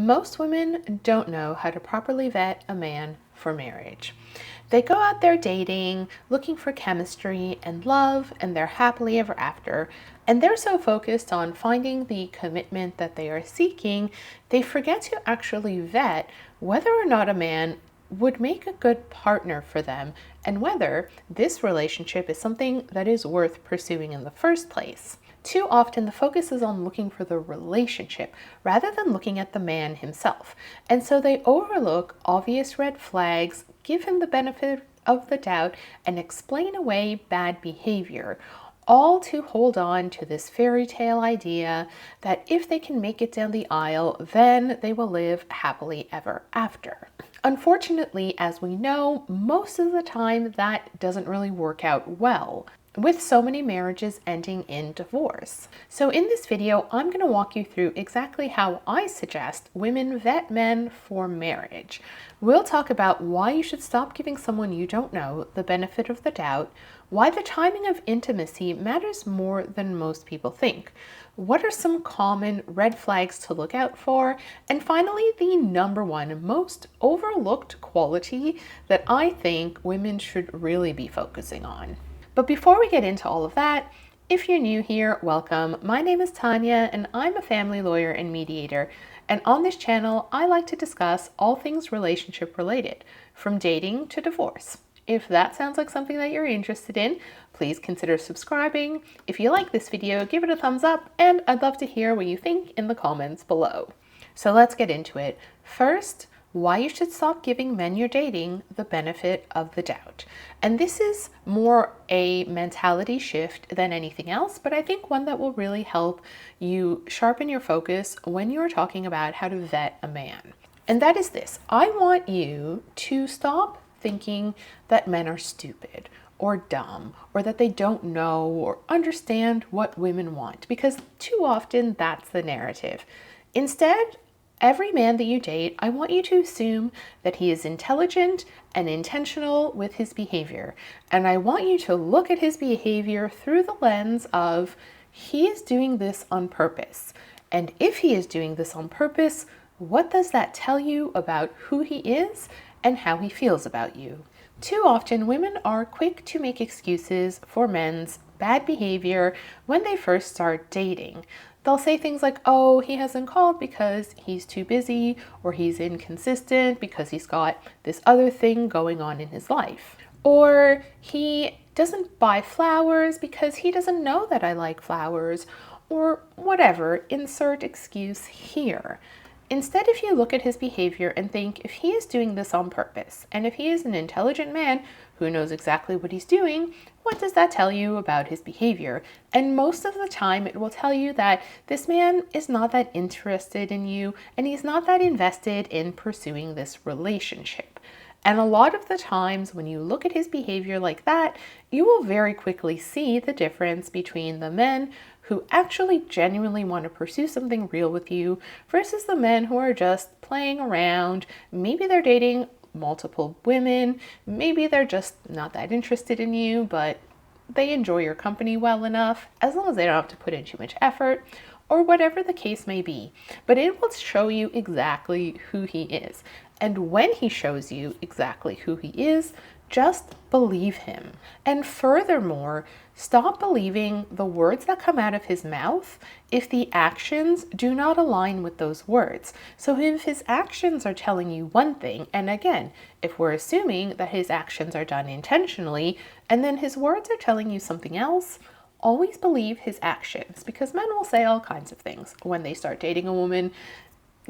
Most women don't know how to properly vet a man for marriage. They go out there dating, looking for chemistry and love, and they're happily ever after. And they're so focused on finding the commitment that they are seeking, they forget to actually vet whether or not a man would make a good partner for them and whether this relationship is something that is worth pursuing in the first place. Too often, the focus is on looking for the relationship rather than looking at the man himself. And so they overlook obvious red flags, give him the benefit of the doubt, and explain away bad behavior, all to hold on to this fairy tale idea that if they can make it down the aisle, then they will live happily ever after. Unfortunately, as we know, most of the time that doesn't really work out well, with so many marriages ending in divorce. So in this video, I'm going to walk you through exactly how I suggest women vet men for marriage. We'll talk about why you should stop giving someone you don't know the benefit of the doubt, why the timing of intimacy matters more than most people think, what are some common red flags to look out for, and finally, the number one most overlooked quality that I think women should really be focusing on. But before we get into all of that, if you're new here, welcome. My name is Tanya and I'm a family lawyer and mediator. And on this channel, I like to discuss all things relationship related, from dating to divorce. If that sounds like something that you're interested in, please consider subscribing. If you like this video, give it a thumbs up, and I'd love to hear what you think in the comments below. So let's get into it. First, why you should stop giving men you're dating the benefit of the doubt. And this is more a mentality shift than anything else, but I think one that will really help you sharpen your focus when you're talking about how to vet a man. And that is this: I want you to stop thinking that men are stupid or dumb, or that they don't know or understand what women want, because too often that's the narrative. Instead, every man that you date, I want you to assume that he is intelligent and intentional with his behavior. And I want you to look at his behavior through the lens of, he is doing this on purpose. And if he is doing this on purpose, what does that tell you about who he is and how he feels about you? Too often, women are quick to make excuses for men's bad behavior when they first start dating. They'll say things like, oh, he hasn't called because he's too busy, or he's inconsistent because he's got this other thing going on in his life. Or he doesn't buy flowers because he doesn't know that I like flowers, or whatever, insert excuse here. Instead, if you look at his behavior and think, if he is doing this on purpose, and if he is an intelligent man who knows exactly what he's doing, what does that tell you about his behavior? And most of the time, it will tell you that this man is not that interested in you, and he's not that invested in pursuing this relationship. And a lot of the times when you look at his behavior like that, you will very quickly see the difference between the men who actually genuinely want to pursue something real with you versus the men who are just playing around. Maybe they're dating multiple women, maybe they're just not that interested in you, but they enjoy your company well enough, as long as they don't have to put in too much effort, or whatever the case may be. But it will show you exactly who he is. And when he shows you exactly who he is, just believe him. And furthermore, stop believing the words that come out of his mouth if the actions do not align with those words. So if his actions are telling you one thing, and again, if we're assuming that his actions are done intentionally, and then his words are telling you something else, always believe his actions, because men will say all kinds of things when they start dating a woman.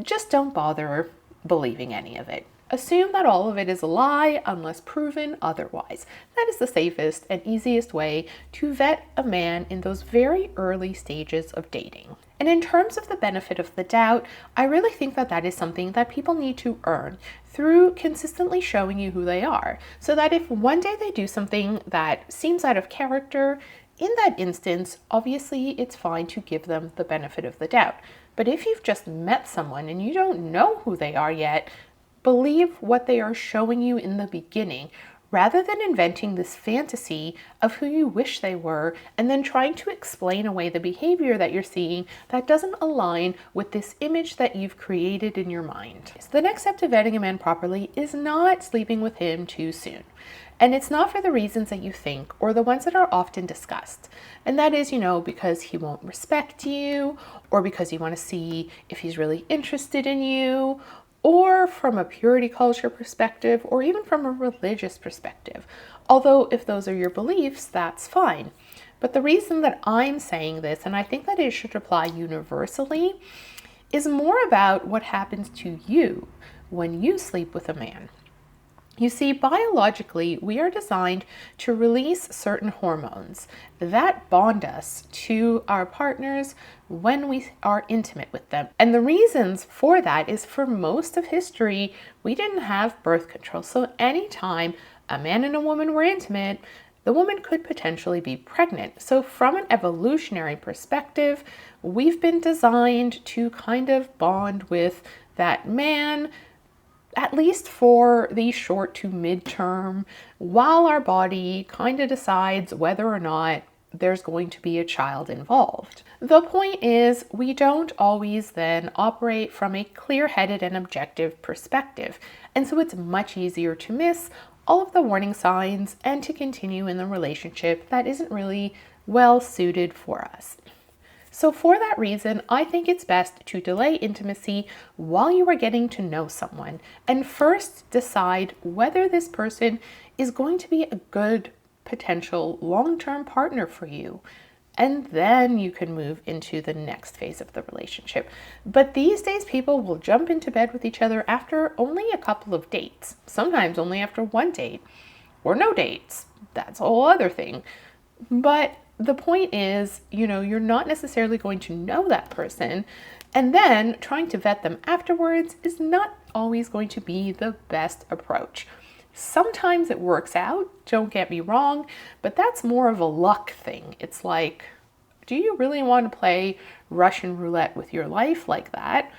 Just don't bother believing any of it. Assume that all of it is a lie unless proven otherwise. That is the safest and easiest way to vet a man in those very early stages of dating. And in terms of the benefit of the doubt, I really think that that is something that people need to earn through consistently showing you who they are. So that if one day they do something that seems out of character, in that instance, obviously it's fine to give them the benefit of the doubt. But if you've just met someone and you don't know who they are yet, believe what they are showing you in the beginning, rather than inventing this fantasy of who you wish they were and then trying to explain away the behavior that you're seeing that doesn't align with this image that you've created in your mind. So the next step to vetting a man properly is not sleeping with him too soon. And it's not for the reasons that you think or the ones that are often discussed. And that is, because he won't respect you, or because you want to see if he's really interested in you, or from a purity culture perspective, or even from a religious perspective. Although if those are your beliefs, that's fine. But the reason that I'm saying this, and I think that it should apply universally, is more about what happens to you when you sleep with a man. You see, biologically, we are designed to release certain hormones that bond us to our partners when we are intimate with them. And the reasons for that is, for most of history, we didn't have birth control. So anytime a man and a woman were intimate, the woman could potentially be pregnant. So from an evolutionary perspective, we've been designed to kind of bond with that man, at least for the short to midterm, while our body kind of decides whether or not there's going to be a child involved. The point is, we don't always then operate from a clear-headed and objective perspective. And so it's much easier to miss all of the warning signs and to continue in the relationship that isn't really well suited for us. So for that reason, I think it's best to delay intimacy while you are getting to know someone and first decide whether this person is going to be a good potential long-term partner for you. And then you can move into the next phase of the relationship. But these days, people will jump into bed with each other after only a couple of dates, sometimes only after one date or no dates. That's a whole other thing. But the point is, you're not necessarily going to know that person, and then trying to vet them afterwards is not always going to be the best approach. Sometimes it works out, don't get me wrong, but that's more of a luck thing. It's like, do you really want to play Russian roulette with your life like that?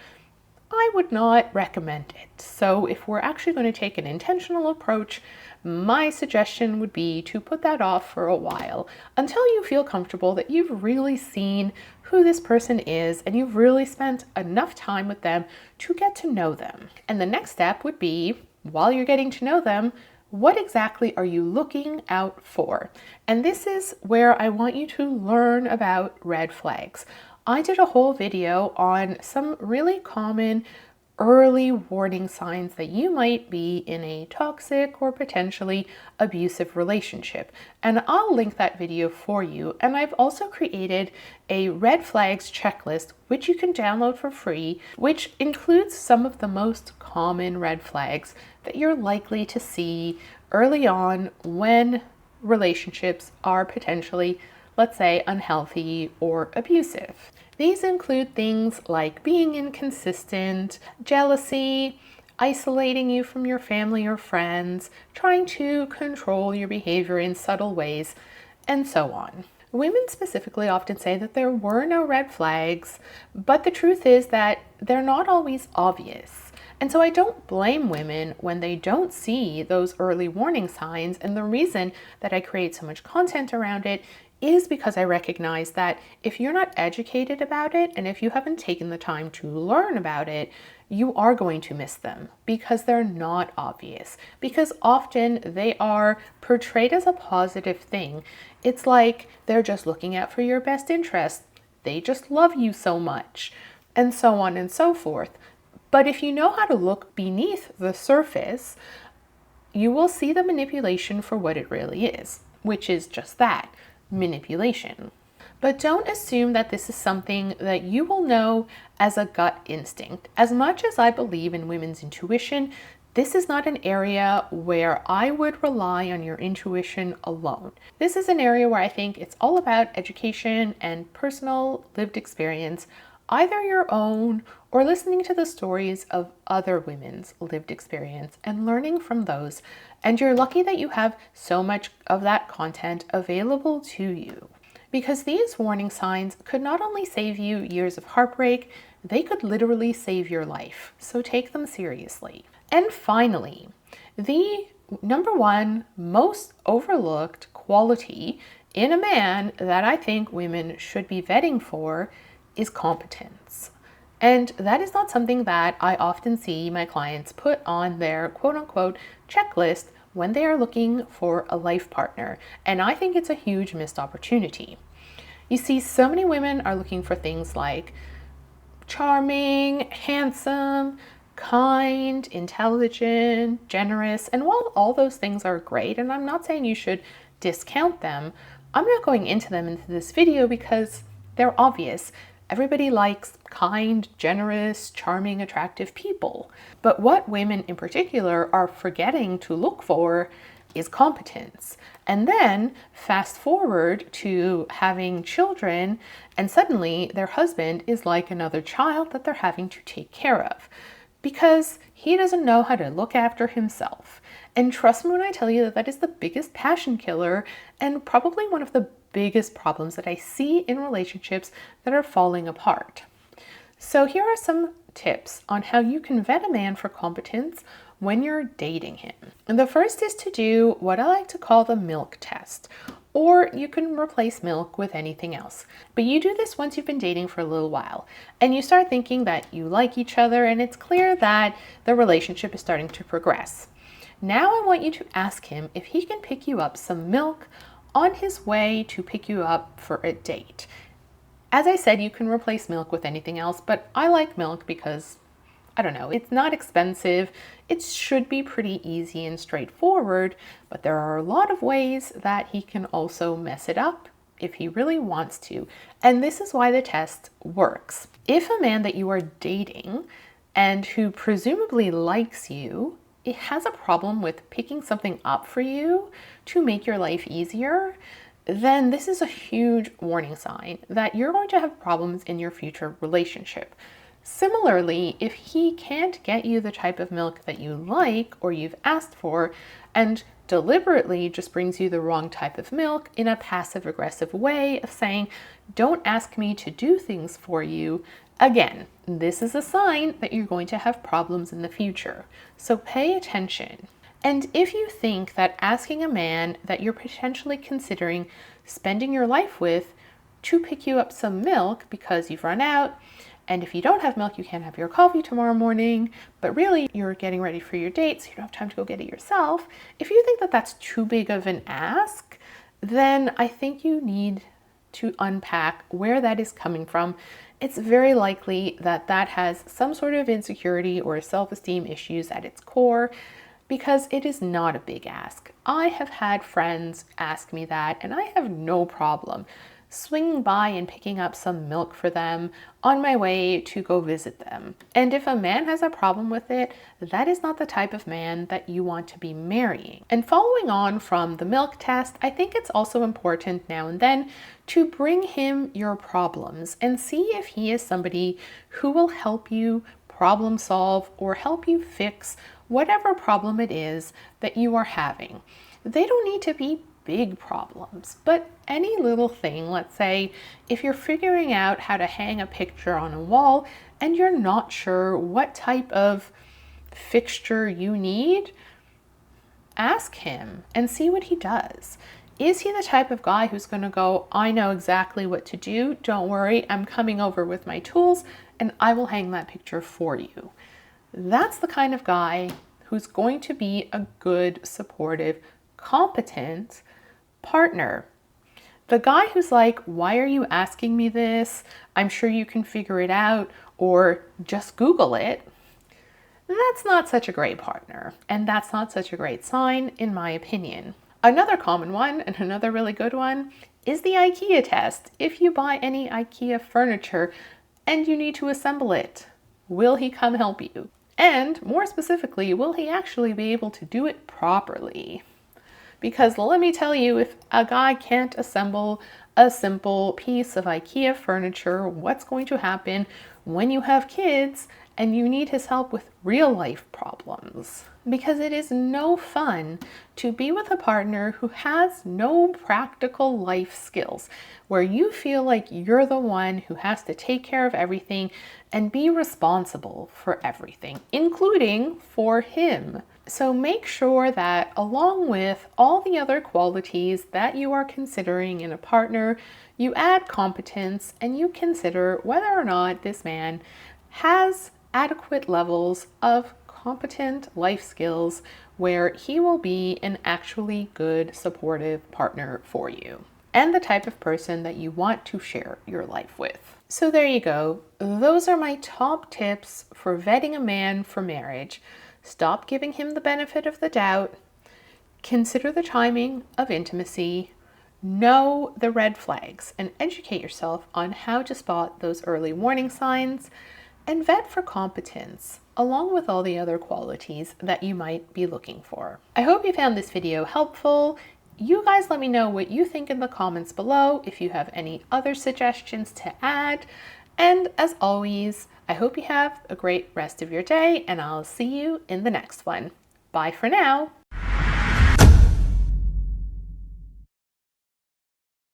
I would not recommend it. So if we're actually going to take an intentional approach, my suggestion would be to put that off for a while until you feel comfortable that you've really seen who this person is and you've really spent enough time with them to get to know them. And the next step would be, while you're getting to know them, what exactly are you looking out for? And this is where I want you to learn about red flags. I did a whole video on some really common early warning signs that you might be in a toxic or potentially abusive relationship. And I'll link that video for you. And I've also created a red flags checklist, which you can download for free, which includes some of the most common red flags that you're likely to see early on when relationships are potentially, let's say, unhealthy or abusive. These include things like being inconsistent, jealousy, isolating you from your family or friends, trying to control your behavior in subtle ways, and so on. Women specifically often say that there were no red flags, but the truth is that they're not always obvious. And so I don't blame women when they don't see those early warning signs, and the reason that I create so much content around it is because I recognize that if you're not educated about it and if you haven't taken the time to learn about it, you are going to miss them because they're not obvious, because often they are portrayed as a positive thing. It's like they're just looking out for your best interest. They just love you so much, and so on and so forth. But if you know how to look beneath the surface, you will see the manipulation for what it really is, which is just that. Manipulation. But don't assume that this is something that you will know as a gut instinct. As much as I believe in women's intuition, this is not an area where I would rely on your intuition alone. This is an area where I think it's all about education and personal lived experience, either your own or listening to the stories of other women's lived experience and learning from those. And you're lucky that you have so much of that content available to you, because these warning signs could not only save you years of heartbreak, they could literally save your life. So take them seriously. And finally, the number one most overlooked quality in a man that I think women should be vetting for is competence. And that is not something that I often see my clients put on their quote unquote checklist when they are looking for a life partner. And I think it's a huge missed opportunity. You see, so many women are looking for things like charming, handsome, kind, intelligent, generous. And while all those things are great, and I'm not saying you should discount them, I'm not going into them into this video because they're obvious. Everybody likes kind, generous, charming, attractive people. But what women in particular are forgetting to look for is competence. And then fast forward to having children, and suddenly their husband is like another child that they're having to take care of because he doesn't know how to look after himself. And trust me when I tell you that that is the biggest passion killer and probably one of the biggest problems that I see in relationships that are falling apart. So here are some tips on how you can vet a man for competence when you're dating him. And the first is to do what I like to call the milk test, or you can replace milk with anything else. But you do this once you've been dating for a little while and you start thinking that you like each other and it's clear that the relationship is starting to progress. Now I want you to ask him if he can pick you up some milk on his way to pick you up for a date. As I said, you can replace milk with anything else, but I like milk because, I don't know, it's not expensive. It should be pretty easy and straightforward, but there are a lot of ways that he can also mess it up if he really wants to. And this is why the test works. If a man that you are dating and who presumably likes you, it has a problem with picking something up for you to make your life easier, then this is a huge warning sign that you're going to have problems in your future relationship. Similarly, if he can't get you the type of milk that you like or you've asked for and deliberately just brings you the wrong type of milk in a passive-aggressive way of saying, don't ask me to do things for you, again, this is a sign that you're going to have problems in the future. So pay attention. And if you think that asking a man that you're potentially considering spending your life with to pick you up some milk because you've run out, and if you don't have milk, you can't have your coffee tomorrow morning, but really you're getting ready for your date, so you don't have time to go get it yourself. If you think that that's too big of an ask, then I think you need to unpack where that is coming from. It's very likely that that has some sort of insecurity or self-esteem issues at its core, because it is not a big ask. I have had friends ask me that, and I have no problem swinging by and picking up some milk for them on my way to go visit them. And if a man has a problem with it, that is not the type of man that you want to be marrying. And following on from the milk test, I think it's also important now and then to bring him your problems and see if he is somebody who will help you problem solve or help you fix whatever problem it is that you are having. They don't need to be big problems, but any little thing. Let's say if you're figuring out how to hang a picture on a wall and you're not sure what type of fixture you need, ask him and see what he does. Is he the type of guy who's going to go, I know exactly what to do, don't worry, I'm coming over with my tools and I will hang that picture for you? That's the kind of guy who's going to be a good, supportive, competent partner. The guy who's like, why are you asking me this? I'm sure you can figure it out, or just Google it. That's not such a great partner, and that's not such a great sign, in my opinion. Another common one, and another really good one, is the IKEA test. If you buy any IKEA furniture and you need to assemble it, will he come help you? And more specifically, will he actually be able to do it properly? Because let me tell you, if a guy can't assemble a simple piece of IKEA furniture, what's going to happen when you have kids and you need his help with real life problems. Because it is no fun to be with a partner who has no practical life skills, where you feel like you're the one who has to take care of everything and be responsible for everything, including for him. So make sure that along with all the other qualities that you are considering in a partner, you add competence and you consider whether or not this man has adequate levels of competent life skills where he will be an actually good, supportive partner for you and the type of person that you want to share your life with. So there you go. Those are my top tips for vetting a man for marriage. Stop giving him the benefit of the doubt. Consider the timing of intimacy. Know the red flags and educate yourself on how to spot those early warning signs, and vet for competence, along with all the other qualities that you might be looking for. I hope you found this video helpful. You guys let me know what you think in the comments below if you have any other suggestions to add. And as always, I hope you have a great rest of your day, and I'll see you in the next one. Bye for now.